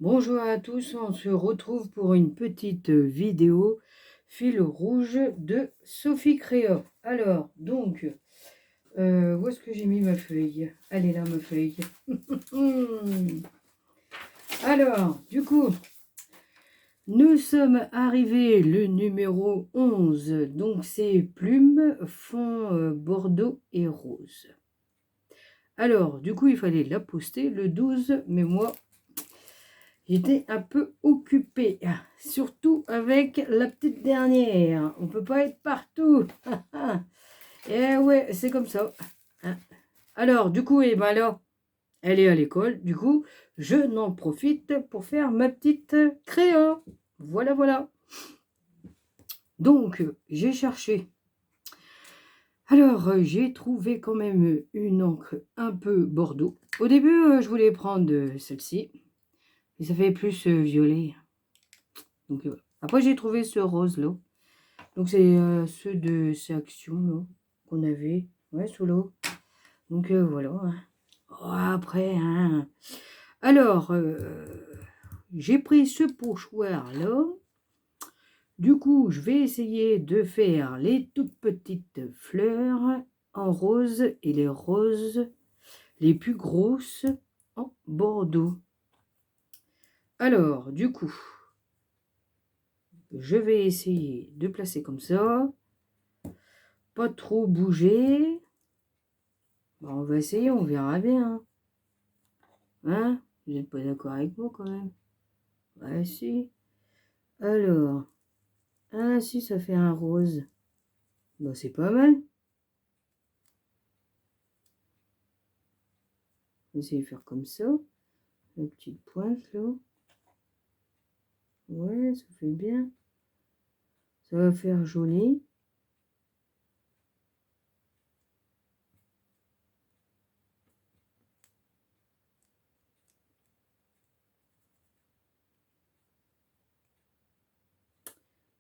Bonjour à tous, on se retrouve pour une petite vidéo fil rouge de Sophie Créa. Alors, donc, où est-ce que j'ai mis ma feuille? Elle est là, ma feuille. Alors, du coup, nous sommes arrivés le numéro 11. Donc, c'est plume, fond bordeaux et rose. Alors, du coup, il fallait la poster le 12, mais moi, j'étais un peu occupée, surtout avec la petite dernière. On peut pas être partout. Et ouais, c'est comme ça. Alors, du coup, et ben là, elle est à l'école. Du coup, je n'en profite pour faire ma petite créa. Voilà, voilà. Donc, j'ai cherché. Alors, j'ai trouvé quand même une encre un peu bordeaux. Au début, je voulais prendre celle-ci. Mais ça fait plus violet. Donc, après, j'ai trouvé ce rose-là. Donc, c'est ceux de ces actions qu'on avait. Ouais, sous l'eau. Donc, voilà. Oh, après, hein. Alors, j'ai pris ce pochoir-là. Du coup, je vais essayer de faire les toutes petites fleurs en rose et les roses les plus grosses en bordeaux. Alors, du coup, je vais essayer de placer comme ça. Pas trop bouger. Bon, on va essayer, on verra bien. Hein? Vous n'êtes pas d'accord avec moi quand même? Ouais, si. Alors, ah si, ça fait un rose. Bah, c'est pas mal. On va essayer de faire comme ça. La petite pointe là. Ouais, ça fait bien. Ça va faire joli.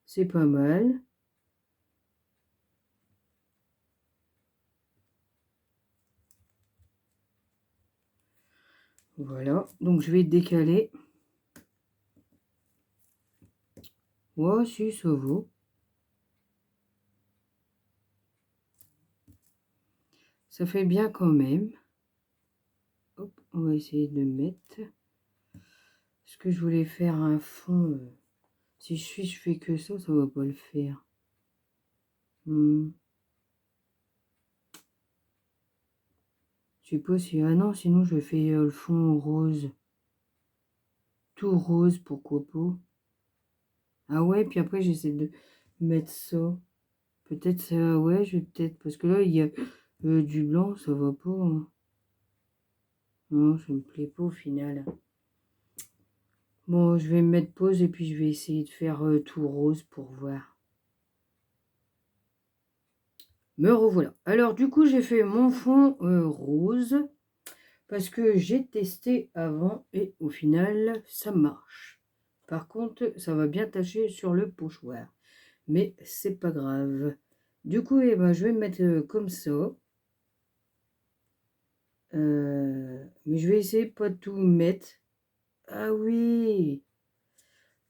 C'est pas mal. Voilà, donc je vais décaler. Ouais, si, ça vaut. Ça fait bien quand même. Hop, on va essayer de mettre. Est-ce que je voulais faire un fond si je fais que ça va pas le faire. Je sais pas si... Ah non, sinon je fais le fond rose. Tout rose, pourquoi pas. Ah ouais, puis après j'essaie de mettre ça. Peut-être ça, ouais, je vais peut-être... Parce que là, il y a du blanc, ça va pas. Hein. Non, ça me plaît pas au final. Bon, je vais me mettre pause et puis je vais essayer de faire tout rose pour voir. Me revoilà. Alors du coup, j'ai fait mon fond rose. Parce que j'ai testé avant et au final, ça marche. Par contre, ça va bien tacher sur le pochoir. Mais c'est pas grave. Du coup, eh ben, je vais me mettre comme ça. Mais je vais essayer de pas tout mettre. Ah oui!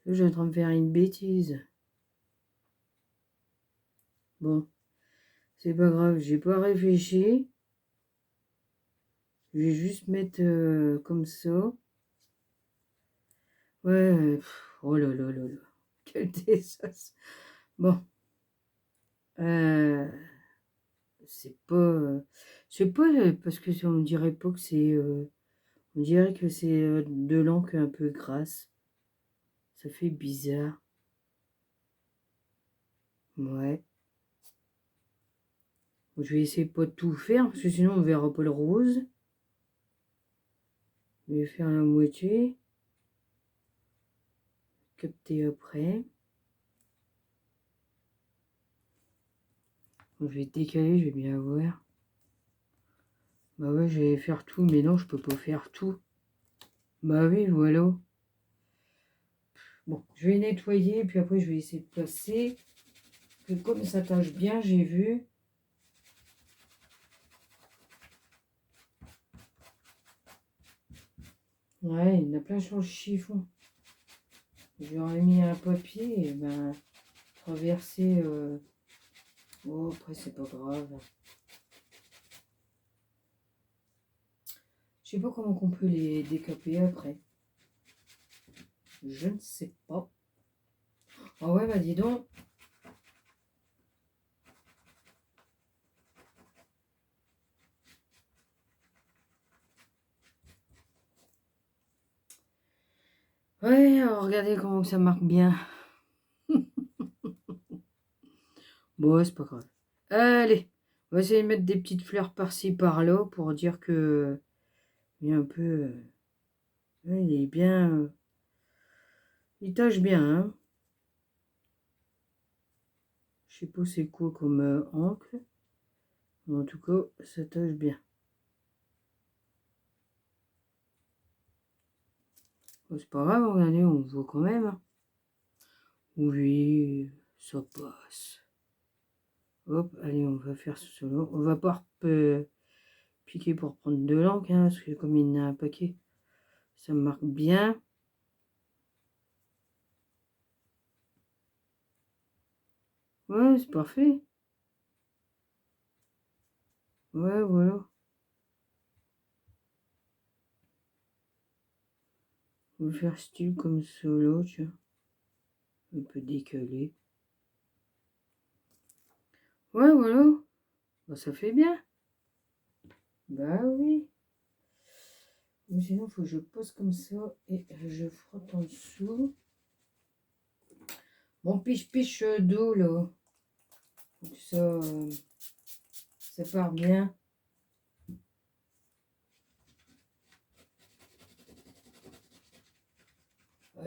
Là, je suis en train de faire une bêtise. Bon, c'est pas grave, j'ai pas réfléchi. Je vais juste mettre comme ça. Ouais, oh là là là là. Quel désastre. Bon. C'est pas parce que on dirait pas que c'est on dirait que c'est de l'encre un peu grasse. Ça fait bizarre. Ouais. Je vais essayer pas de tout faire parce que sinon on verra pas le rose. Je vais faire la moitié. Capter après. Je vais décaler, je vais bien voir. Bah ouais, je vais faire tout, mais non, je peux pas faire tout. Bah oui, voilà. Bon, je vais nettoyer, puis après je vais essayer de placer. Que comme ça tâche bien, j'ai vu. Ouais, il y en a plein sur le chiffon. J'aurais mis un papier et ben traverser. Oh, après, c'est pas grave. Je sais pas comment on peut les décaper après. Je ne sais pas. Ah ouais, bah dis donc. Ouais, alors regardez comment ça marque bien. Bon, c'est pas grave. Allez, on va essayer de mettre des petites fleurs par-ci, par-là pour dire que il est un peu... ouais, il est bien... il tâche bien, hein. Je sais pas c'est quoi comme encre. Mais en tout cas, ça tâche bien. Bon, c'est pas grave, regardez, on voit quand même, hein. Oui, ça passe. Hop, allez, on va faire cela. On va pas piquer pour prendre de l'encre, hein, parce que comme il y en a un paquet, ça marque bien. Ouais, c'est parfait. Ouais, voilà. On va faire style comme solo, tu vois. Un peu décalé. Ouais, voilà. Bah, ça fait bien. Bah oui. Mais sinon, il faut que je pose comme ça et je frotte en dessous. Mon piche-piche d'eau, là. Faut que ça part bien.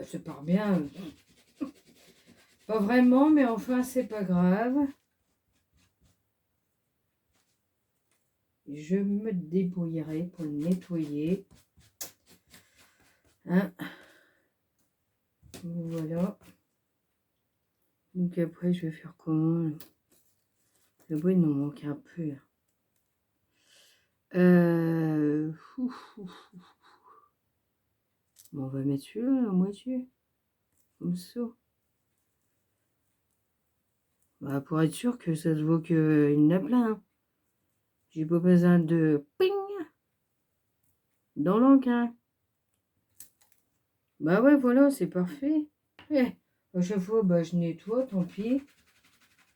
Ça part bien. Pas vraiment, mais enfin, c'est pas grave. Je me débrouillerai pour le nettoyer. Hein? Voilà. Donc après, je vais faire comment? Le bruit nous manque un peu. Ouf, ouf. Bon, on va mettre celui-là, la moitié. Comme ça. Bah, pour être sûr que ça se voit qu'il y en a plein. Hein. J'ai pas besoin de ping dans l'encre. Hein. Bah ouais, voilà, c'est parfait. Eh, à chaque fois, bah, je nettoie, tant pis.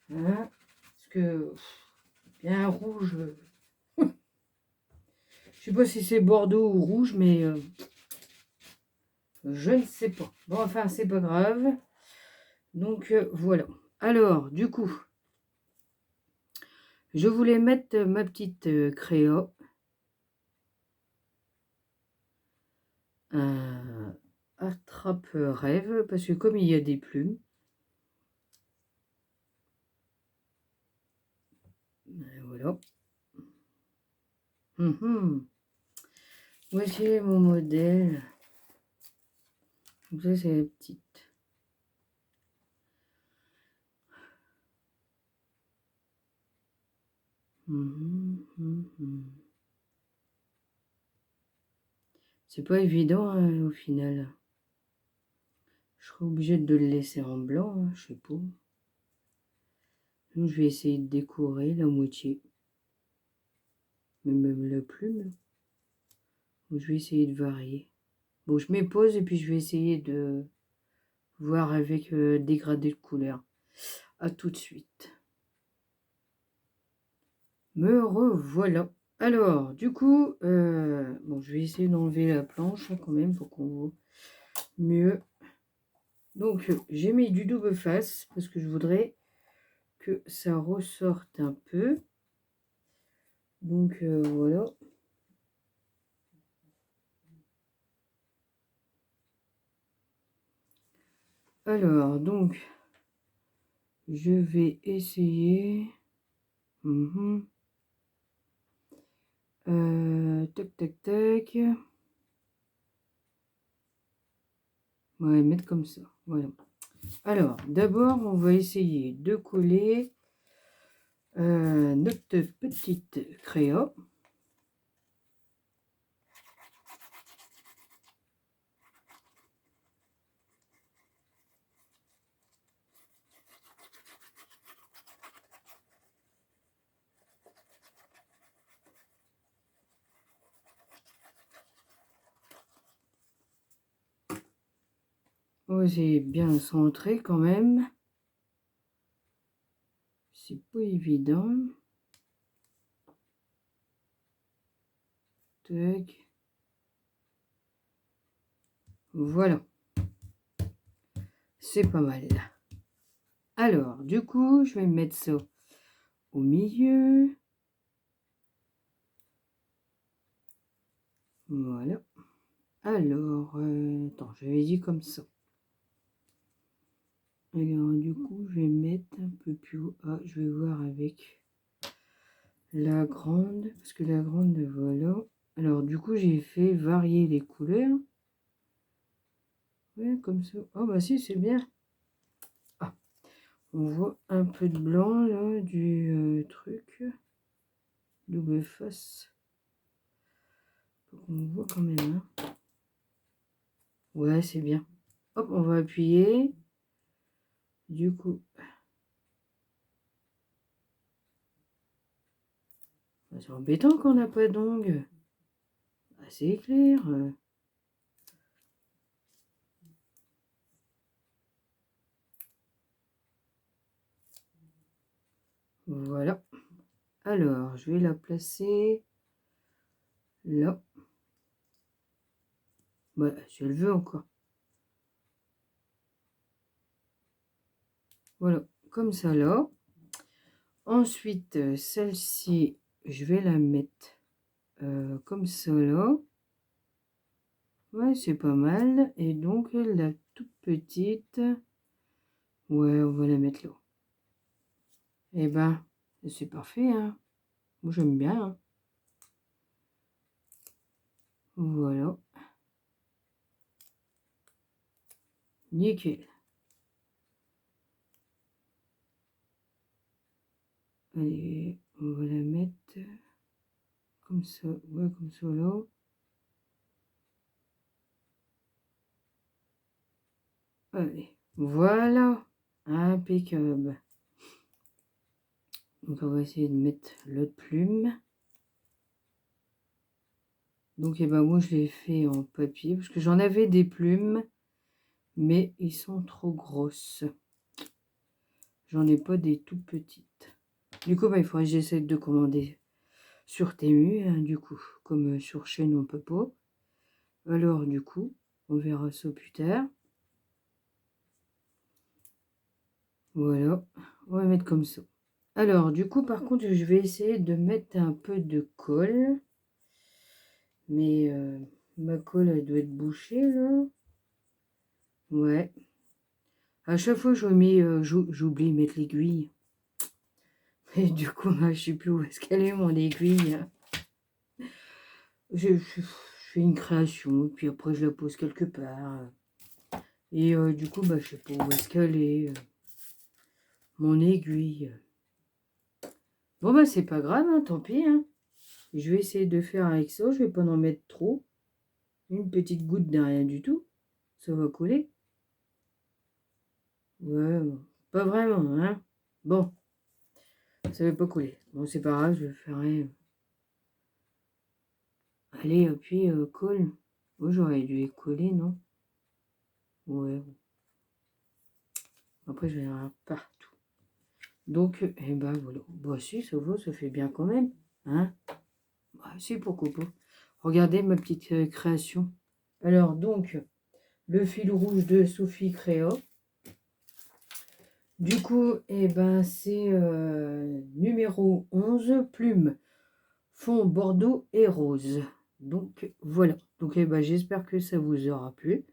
Hein, parce que bien rouge. Je sais pas si c'est Bordeaux ou rouge, mais je ne sais pas. Bon, enfin, c'est pas grave. Donc, voilà. Alors, du coup, je voulais mettre ma petite créa. Attrape-rêve, parce que comme il y a des plumes, voilà. Voici mon modèle. Donc ça, c'est la petite. C'est pas évident hein, au final. Je serais obligée de le laisser en blanc, hein, je sais pas. Donc, je vais essayer de décorer la moitié. Mais même la plume. Donc, je vais essayer de varier. Bon, je mets pause et puis je vais essayer de voir avec dégradé de couleur. À tout de suite. Me revoilà. Alors, du coup, bon, je vais essayer d'enlever la planche hein, quand même pour qu'on voit mieux. Donc, j'ai mis du double face parce que je voudrais que ça ressorte un peu. Donc, voilà. Alors, donc, je vais essayer. Tac, tac, tac. Ouais, mettre comme ça. Voilà. Alors, d'abord, on va essayer de coller notre petite créa. On va essayer de bien centrer quand même. C'est pas évident. Tac. Voilà. C'est pas mal. Alors, du coup, je vais mettre ça au milieu. Voilà. Alors, attends, j'avais dit comme ça. Alors, du coup, je vais mettre un peu plus haut. Ah, je vais voir avec la grande. Parce que la grande, voilà. Alors, du coup, j'ai fait varier les couleurs. Ouais, comme ça. Oh, bah si, c'est bien. Ah, on voit un peu de blanc, là, du truc. Double face. On voit quand même, hein. Ouais, c'est bien. Hop, on va appuyer. Du coup, c'est embêtant qu'on n'a pas d'ongles. Ah, c'est clair. Voilà. Alors, je vais la placer là. Voilà, je le veux encore. Voilà, comme ça là. Ensuite, celle-ci, je vais la mettre comme ça là. Ouais, c'est pas mal. Et donc, la toute petite, ouais, on va la mettre là. Eh ben, c'est parfait, hein. Moi, j'aime bien, hein. Voilà. Nickel. Allez, on va la mettre comme ça. Ouais, comme ça là. Allez, voilà. Impeccable. Donc, on va essayer de mettre l'autre plume. Donc, eh ben, moi, je l'ai fait en papier parce que j'en avais des plumes, mais ils sont trop grosses. J'en ai pas des tout petites. Du coup, bah, il faudrait que j'essaie de commander sur Temu, hein, du coup, comme sur Shein, on peut pas. Alors, du coup, on verra ça plus tard. Voilà, on va mettre comme ça. Alors, du coup, par contre, je vais essayer de mettre un peu de colle. Mais ma colle, elle doit être bouchée, là. Ouais. À chaque fois, j'oublie de mettre l'aiguille. Et du coup, je sais plus où est-ce qu'elle est, mon aiguille. Je fais une création, puis après, je la pose quelque part. Et du coup, je sais pas où est-ce qu'elle est, mon aiguille. Bon, bah, c'est pas grave, hein, tant pis, hein. Je vais essayer de faire avec ça. Je vais pas en mettre trop. Une petite goutte de rien du tout. Ça va coller. Ouais, pas vraiment, hein. Bon, ça va pas coller. Bon, c'est pas grave, je le ferai. Allez, puis colle. Moi, j'aurais dû les coller, non? Ouais. Après, je vais en avoir partout. Donc, eh ben voilà. Bah si, ça va, ça fait bien quand même. Hein? Bah si, pourquoi pas. Regardez ma petite création. Alors, donc, le fil rouge de Sophie Créa. Du coup, eh ben, c'est numéro 11, plume, fond bordeaux et rose. Donc, voilà. Donc, eh ben, j'espère que ça vous aura plu.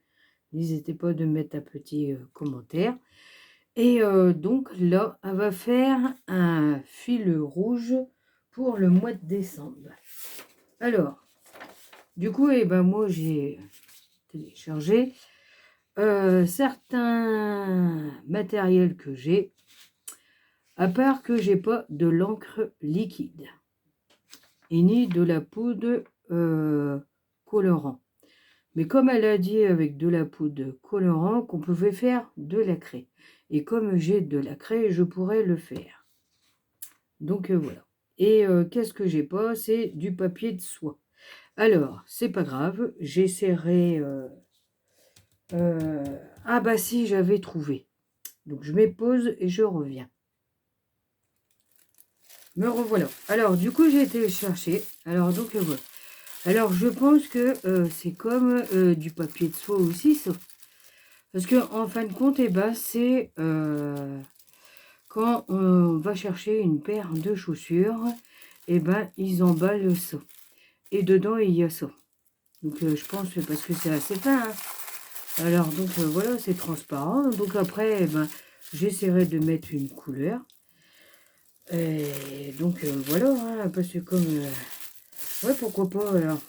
N'hésitez pas de mettre un petit commentaire. Et donc, là, elle va faire un fil rouge pour le mois de décembre. Alors, du coup, eh ben, moi, j'ai téléchargé certains matériels que j'ai. À part que j'ai pas de l'encre liquide et ni de la poudre colorant. Mais comme elle a dit avec de la poudre colorant qu'on pouvait faire de la craie. Et comme j'ai de la craie, je pourrais le faire. Donc voilà. Et qu'est-ce que j'ai pas? C'est du papier de soie. Alors, c'est pas grave, j'essaierai Ah bah si, j'avais trouvé. Donc je mets pause et je reviens. Me revoilà. Alors du coup j'ai été chercher. Alors donc voilà. Alors je pense que c'est comme du papier de soie aussi ça. Parce que en fin de compte, eh ben, c'est quand on va chercher une paire de chaussures, eh ben ils emballent ça. Et dedans il y a ça. Donc je pense parce que c'est assez fin. Hein. Alors donc voilà, c'est transparent. Donc après, eh ben, j'essaierai de mettre une couleur. Et donc voilà, hein, parce que comme... ouais, pourquoi pas alors.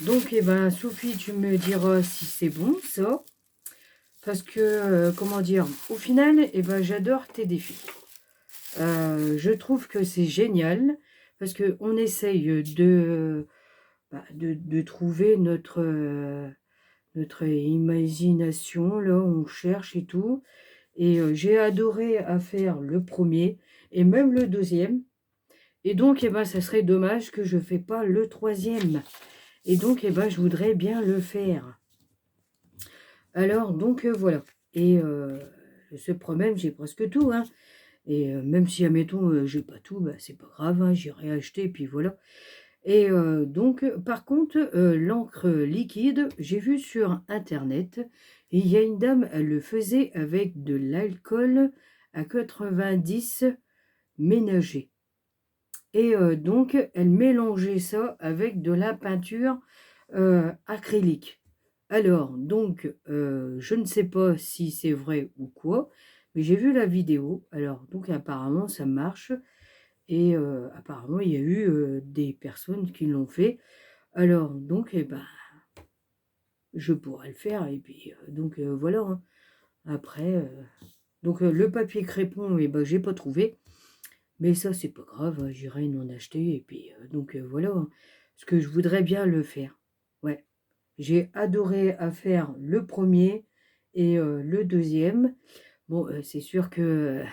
Donc, eh ben, Sophie, tu me diras si c'est bon, ça. Parce que, comment dire, au final, eh ben, j'adore tes défis. Je trouve que c'est génial. Parce qu'on essaye de trouver notre imagination. Là, on cherche et tout. Et j'ai adoré à faire le premier et même le deuxième. Et donc, eh ben, ça serait dommage que je ne fais pas le troisième. Et donc, eh ben, je voudrais bien le faire. Alors, donc, voilà. Et ce problème, j'ai presque tout. Hein. Et même si, admettons, j'ai pas tout, bah, c'est pas grave. Hein, j'irai acheter, puis voilà. Et donc, par contre, l'encre liquide, j'ai vu sur Internet, il y a une dame, elle le faisait avec de l'alcool à 90 ménager. Et donc, elle mélangeait ça avec de la peinture acrylique. Alors, donc, je ne sais pas si c'est vrai ou quoi, mais j'ai vu la vidéo. Alors, donc, apparemment, ça marche. Et apparemment, il y a eu des personnes qui l'ont fait. Alors, donc, eh ben, je pourrais le faire. Et puis, donc, voilà. Hein. Après, donc, le papier crépon, eh ben, j'ai pas trouvé. Mais ça, c'est pas grave, hein, j'irai en acheter. Et puis, donc, voilà. Hein. Parce que je voudrais bien le faire. Ouais. J'ai adoré à faire le premier et le deuxième. Bon, c'est sûr que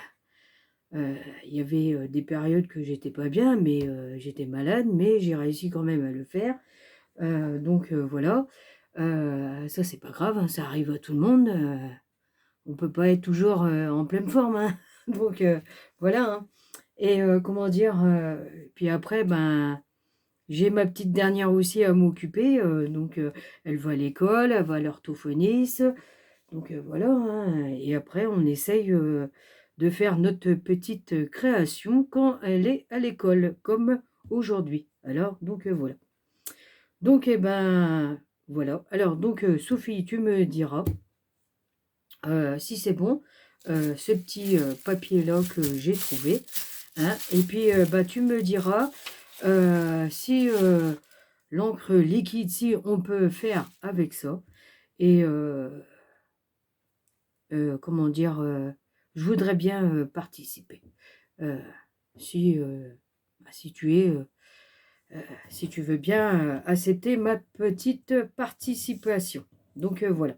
il y avait des périodes que j'étais pas bien, mais j'étais malade, mais j'ai réussi quand même à le faire. Donc voilà. Ça, c'est pas grave, hein, ça arrive à tout le monde. On peut pas être toujours en pleine forme. Hein. Donc voilà. Hein. Et comment dire, puis après, ben, j'ai ma petite dernière aussi à m'occuper. Donc elle va à l'école, elle va à l'orthophoniste. Donc voilà. Hein. Et après, on essaye de faire notre petite création quand elle est à l'école, comme aujourd'hui. Alors, donc voilà. Donc, eh ben, voilà. Alors, donc, Sophie, tu me diras si c'est bon, ce petit papier-là que j'ai trouvé. Hein, et puis, bah, tu me diras si l'encre liquide, si on peut faire avec ça. Et comment dire, je voudrais bien participer. Euh, si, bah, si tu es, si tu veux bien accepter ma petite participation. Donc voilà.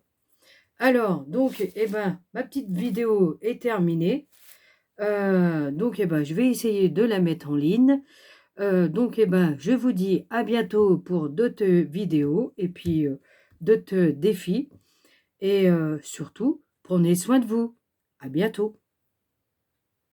Alors, donc, eh ben, ma petite vidéo est terminée. Donc, eh ben, je vais essayer de la mettre en ligne. Donc, eh ben, je vous dis à bientôt pour d'autres vidéos et puis d'autres défis. Et surtout, prenez soin de vous. À bientôt.